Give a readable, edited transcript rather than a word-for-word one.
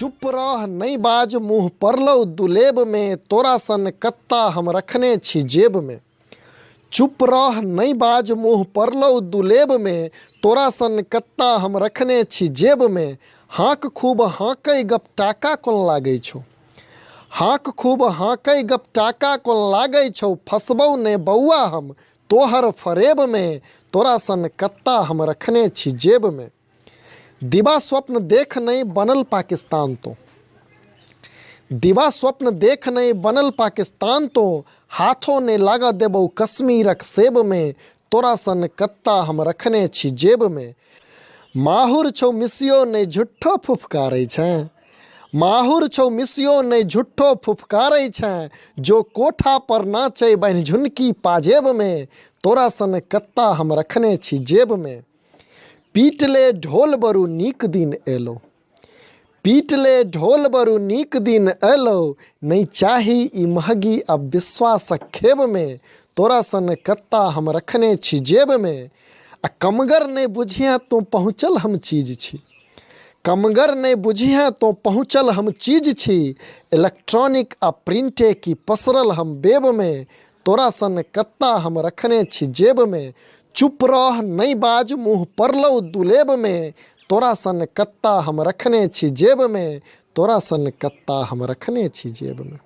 चुप रह नहीं बाज मुँह परलौ दुलेब में, तोरा सन कत्ता हम रखने छी जेब में। चुप रह नहीं बाज मुँह परलौ दुलेब में, तोरा सन कत्ता हम रखने छी जेब में। हाँक खूब हाँकै गप टाका कोन लागै छौ, हाँक खूब हाँकै गप टाका कोन लागै छौ। फसबौ ने बौआ हम तोहर फरेब में, तोरा सन कत्ता हम रखने छी जेब में। दिवा स्वप्न देख नहीं बनल पाकिस्तान तो, दिवा स्वप्न देख नहीं बनल पाकिस्तान तो। हाथों ने लागा देबौ कश्मीरक सेब में, तोरा सन कत्ता हम रखने छी जेब में। माहुर छौ मिसियो नहीं झुट्ठो फुफकारै छें, माहुर छौ मिसियो नहीं झुट्ठो फुफकारै छें। जो कोठा पर नाचै बान्हि झुनकी पाजेब में, तोरा सन कत्ता हम रखने छी जेब में। पीट ले ढोल बरू नीक दिन एलो, पीट ले ढोल बरू नीक दिन एलो। नहीं चाही ई महगी अब विश्वासक खेब में, तोरा सन कत्ता हम रखने छी जेब में। आ कमगर नहीं बुझिया तो पहुँचल हम चीज छी, कमगर नहीं बुझिया तो पहुँचल हम चीज छी। इलेक्ट्रॉनिक आ प्रिंटे की पसरल हम बेब में, तोरा सन कत्ता हम रखने छी जेब में। चुप रह नहीं बाज मुँह परलौ दुलेब में, तोरा सन कत्ता हम रखने छी जेब में। तोरा सन कत्ता हम रखने छी जेब में।